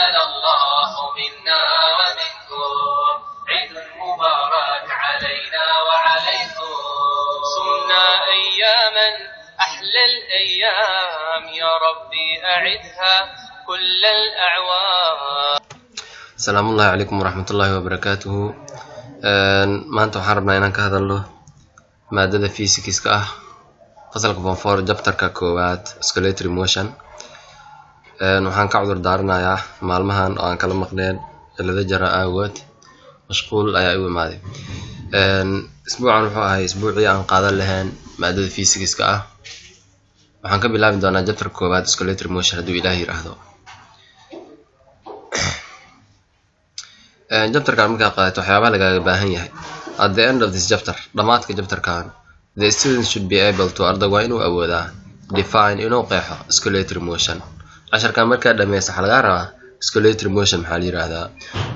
تقبل الله منا ومنكم عيد مبارك علينا وعليكم صمنا أياما أحلى الأيام يا ربي أعدها كل الأعوام. السلام الله عليكم ورحمة الله وبركاته. maanta waxaan rabnaa inaan ka hadalno maadada physics-ka ah fasalka form 4 chapter-ka koowaad oscillatory motion. waxaan ka cudur daaranayaa maalmahan oo aan kala maqneen cilada jara awgood mashquul ayaa igu imaaday. isbuucan wuxuu ahay isbuucii aan qaadan lahayn maadada physics-ka ah. waxaan ka bilaabi doonaa chapter koowaad oscillatory motion hadduu Ilaahay yiraahdo. chapter-kan markaa qaadato waxyaabaha lagaaga baahan yahay at the end of this chapter, dhamaadka chapter-kan, the student should be able to ardaygu waa inuu awoodaa define inuu qeexo oscillatory motion. casharkan markaa dhameysa waxaa laga rabaa oscillatory motion maxaa la yiraahdaa,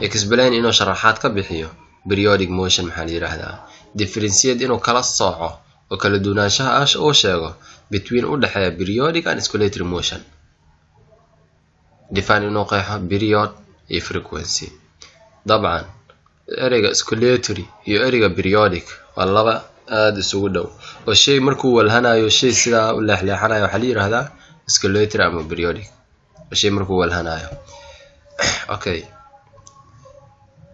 explain inuu sharaxaad ka bixiyo periodic motion maxaa la yiraahdaa, differentiate inuu kala sooco oo kala duwanaanshaha uu sheego between u dhaxeeya periodic and oscillatory motion, define inuu qeexo period iyo frequency. dabcan ereyga oscillatory iyo ereyga periodic waa laba aad isugu dhow oo shay markuu walhanayo shay sidaa u leexleexanayo waxaa la yiraahdaa oscillatory ama periodic shay markuu walhanayo. okay,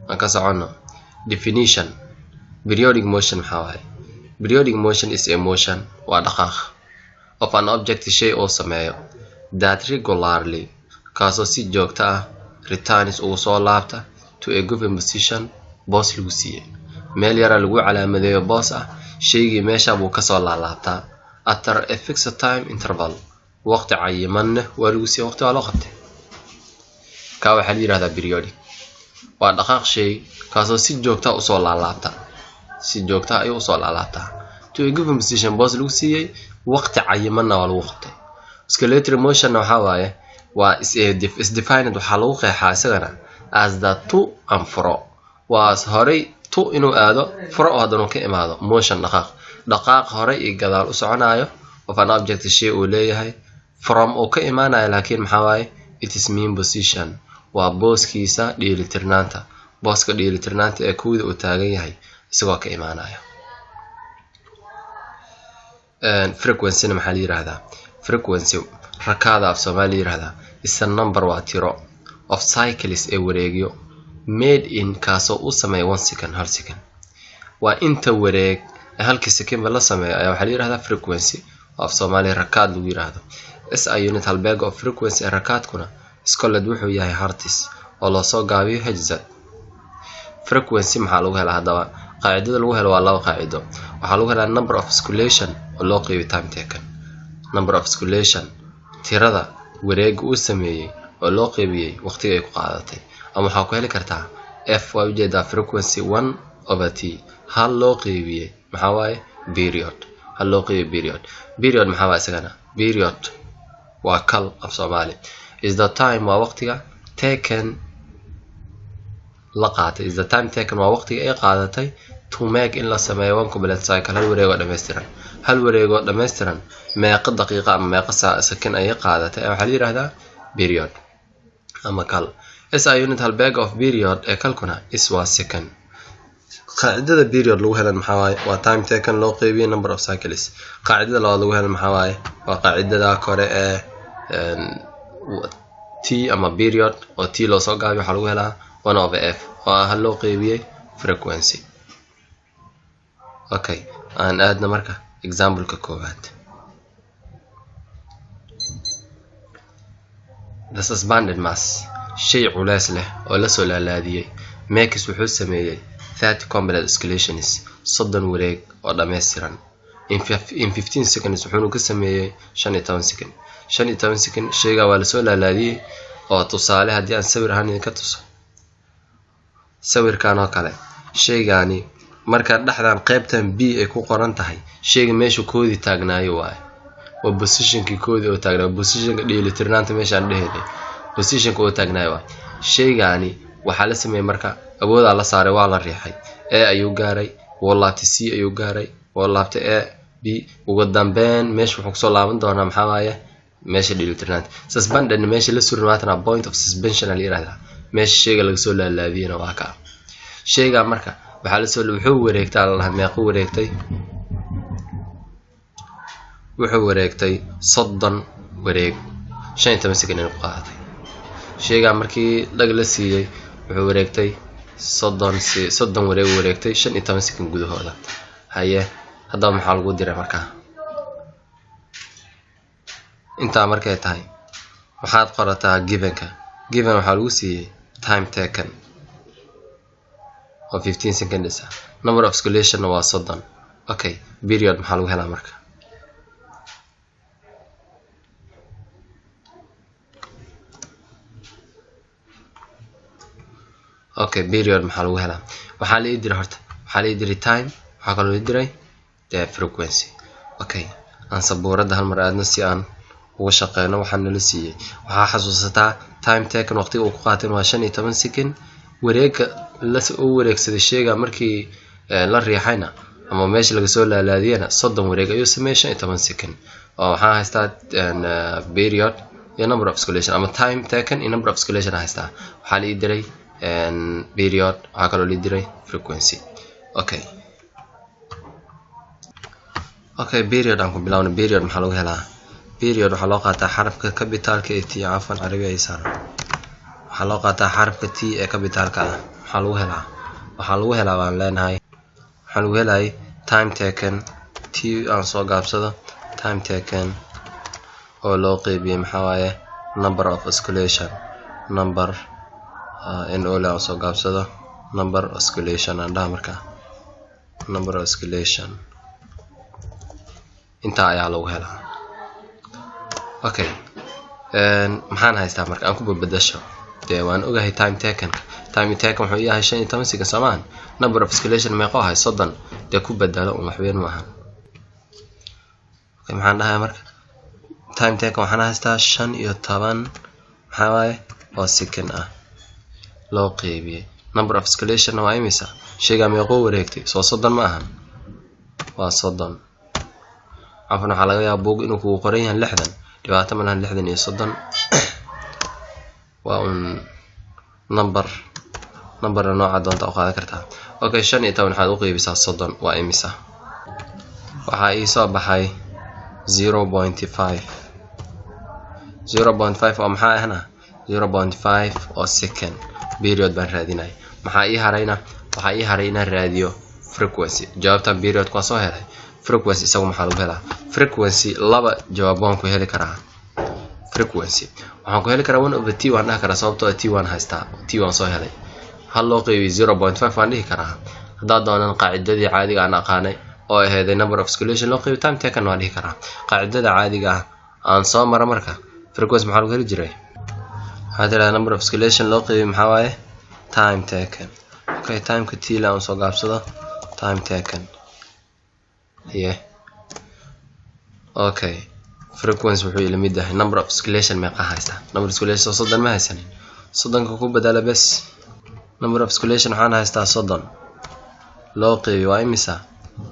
marka socono definition. Periodic motion maxaa waaye? Periodic motion is a motion waa dhaqaaq of an object shay oo sameeyo that regularly kaasoo si joogto ah returns ugu soo laabta to a given position boss lagu siiyay meel yara lagu calaamadeeyo boss ah shaygii meesha buu kasoo laalaabtaa after a fixed time interval waqti cayiman waa lagu siiyay waqti waa loo qabtay. ka waxaa la yiraahdaa periodic waa dhaqaaq shay kaasoo si joogto ah usoo laalaabta ayuu usoo laalaabtaa to a given position boss lagu siiyay waqti cayimanna waa lagu qabtay. Oscillatory motion waxaa waaye waa is defined waxaa lagu qeexaa isagana as the to and fro was horey to inuu aado fro haddana ka imaado motion dhaqaaq horey iyo gadaal u soconayo of an object shay uu leeyahay from oo ka imaanayo laakiin maxaa waaye it is mean position waa booskiisa dheelitirnaanta booska dheelitirnaanta ee kuwada uu taagan yahay isagoo ka imaanayo. frequency maxaa la yiraahdaa? frequency rakaada af Soomaali yiraahdaa is a number waa tiro of cycles ee wareegyo made in kaasoo u sameeyo 1 second hal second waa inta wareeg halkii second la sameeyo ayaa waxaa la yiraahdaa frequency of Soomaali rakaad lagu yiraahdo. SI unit halbeeg of frequency rakaadkuna iskoolad wuxuu yahay hertz oo loo soo gaabiyo Hz. frequency maxaa lagu helaa? hadaba qaacidada lagu helo waa laba qaacido. waxaa lagu helaa number of oscillation oo loo qeybiyo time taken. number of oscillation tirada wareeg uu sameeyay oo loo qeybiyay waqtiga ay ku qaadatay, ama waxaa ku heli kartaa f waa ujeedaa frequency 1/t hal loo qeybiyay maxaa waaye period hal loo qeybiyay period maxaa waaye isagana period waa kal af Soomaali is the time waa waqtiga taken la qaatay is the time taken waa waqtiga ay qaadatay to make in la sameeyo one complete cycle hal wareego dhameystiran meeqa daqiiqa ama meeqa second ay qaadatay waxaa la yiraahdaa period ama kal. SI unit halbeeg of period ee kalkuna is waa second. qaacidada period lagu helan maxaa waaye waa time taken loo qeybiyay number of cycles. qaacidada labaad lagu helan maxaa waaye waa qaacidada kore ee t ama period oo t loo soo gaabiyo waxaa lagu helaa 1/f oo hal loo qeybiyay frequency. okay, aan aadna marka example-ka koowaad. the suspended mass shay culays leh oo la soo laalaadiyay makes wuxuu sameeyay 30 complete oscillations 30 wareeg oo dhameystiran in 15 seconds wuxuu ka sameeyay 15 second shayga waa la soo laalaadiyay oo tusaale haddii aan sawir ahaan ka tuso sawirkan oo kale shaygani marka dhaxdan qaybtan b ay ku qoran tahay shayga meesha koodi taagnaayo waaye oo positionki koodi oo taagnaa positionka dheelitirnaanta meesha aan dhaheeyay positionka oo taagnaayo waaye shaygani waxa la sameeyay marka awooda la saaray waa la riixay ee ayuu gaaray walaabta c ayuu gaaray walaabta e b ugu dambeyn meesha wuxuu soo laaban doonaa maxaa waaye meesha dheelitirnaanta. Suspended meesha la surin maatana point of suspension la yiraahdaa, meesha shayga laga soo laalaabiyana waa ka. Shayga marka waxa la soo wuxuu wareegtaa la meeqo wareegtay, wuxuu wareegtay 30 wareeg 15 second ku qaadatay. Shayga markii laga la siiyay wuxuu wareegtay 30 wareeg wareegtay 15 second gudahooda. haye hadda maxaa lagu diray marka inta markay tahay waxaad qorataa given waxa lagu siiyay time taken of 15 seconds, number of escalation waa 30. okay, period maxaa lagu helaa marka okay, period maxaa lagu helaa waxaa la diray horta waxaa la diray time waxaa kaloo la diray the frequency. okay, aan sabuurada hal mar aadna si aan ugu shaqeyno waxaan la siiyay. waxaa xasuusataa time taken waqtiga uu ku qaatay waa 15 second. wareegga la soo wareegsaday shayga markii la riixayna ama meesha laga soo laalaadiyana 30 wareeg ayuu sameeyay 15 second. oo waxaa haystaa period iyo number of escalation ama time taken iyo number of escalation haystaa. waxaa la diray period waxaa kaloo la diray frequency. okay, period aan ku bilaawno. period maxaa lagu helaa period waxaa loo qaataa xarafka capitalka ee t afan carabi ay saaran. waxaa loo qaataa xarafka t ee capitalka ah. waxaa lagu helaa waan leenahay waxaa lagu helay time taken t aan soo gaabsado time taken oo loo qeybiyay maxaa waaye number of escalation number in all aan soo gaabsado number of escalation aan dhaha marka number of escalation inta ayaa lagu helaa. okay, maxaan haystaa marka aan ku bedesho dee waan ogahay time taken wuxuu yahay 15 second samaan. number of escalation meeqo ahay 30 dee ku bedelo wax weyn ma aha. okay, maxaan dhahay marka time taken waxaan haystaa 15 maxaa waaye oo second ah loo qeybiyay number of escalation waa imisa shayga meeqo wareegtay soo 30 ma ahan waa 30. afan waxaa laga yaabaa buug inuu kugu qoran yahay 60 dhibaato ma lahan 60 iyo 30 waa un number nooca doonta u qaadan kartaa. okay, 15 waxaad u qeybisaa 30 waa imisa waxaa ii soo baxay 0.5 oo maxaa ahna 0.5 oo second. period baan raadinay. maxaa ii haray inaan raadiyo frequency. jawaabtan period ku soo helay. frequency isagu maxaa lagu helaa frequency laba jawaabaan ku heli karaa. frequency waxaan ku heli karaa 1 over t waan dhaha karaa sababtoo ah t waan haystaa t waan soo helay. hal loo qeybiyay 0.5 waan dhihi karaa. haddaa doonan qaacidadii caadiga aan aqaanay oo ahayd number of escalation loo qeybiyo time taken waan dhihi karaa. qaacidada caadiga ah aan soo mara marka frequency maxaa lagu heli jiray waxaa tiraa number of escalation loo qeybiyo maxaa waaye time taken. okay, timeka t la aan soo gaabsado time taken. yeah, okay, frequency wuxuu ila mid yahay number of escalation meeqa haysta. number of escalation 30 ma haysanin 30 ku bedela bes. number of escalation waxaan haystaa 30 loo qeybiyo waa imisa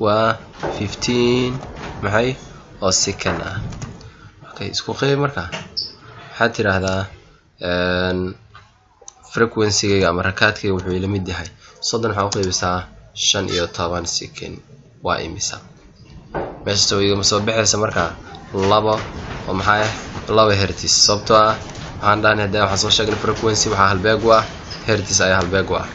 waa 15 maxay oo second ah. okay, isku qeyb marka waxaad tiraahdaa frequency ama rakaadkayga wuxuu ila mid yahay 30 waxaa u qeybisaa 15 second waa imisa. meesha soo iga soo baxaysa marka 2 oo maxay 2 hertz sababtoo ah waxaan dhahnay hadda waxaan soo sheegnay frequency waxaa halbeeg u ah hertz ayaa halbeeg u ah.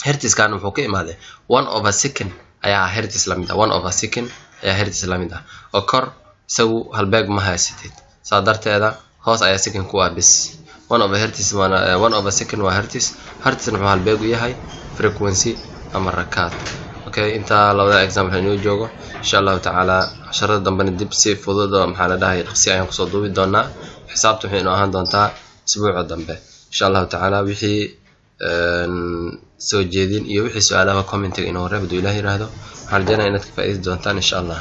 hertz kan wuxuu ka imaaday 1 over second ayaa hertz la mid ah 1 over second ayaa hertz la mid ah oo kor isagu halbeeg ma haysatid saa darteeda hoos ayaa second ku ah bis 1 over hertz 1 over second waa hertz wuxuu halbeeg u yahay frequency ama rakaad. okay, inta labada example inuu joogo insha Allah taala casharada dambana dib si fudud oo maxaa la dhahay dhaqsi ayaan ku soo duubi doonaa. xisaabtu waxay inoo ahaan doontaa isbuuca dambe insha Allah taala. wixii soo jeedin iyo wixii su'aalaha comment inoo reebdo Ilaahay raahdo waxaan rajaynayaa inaad ka faa'iidi doontaan insha Allah.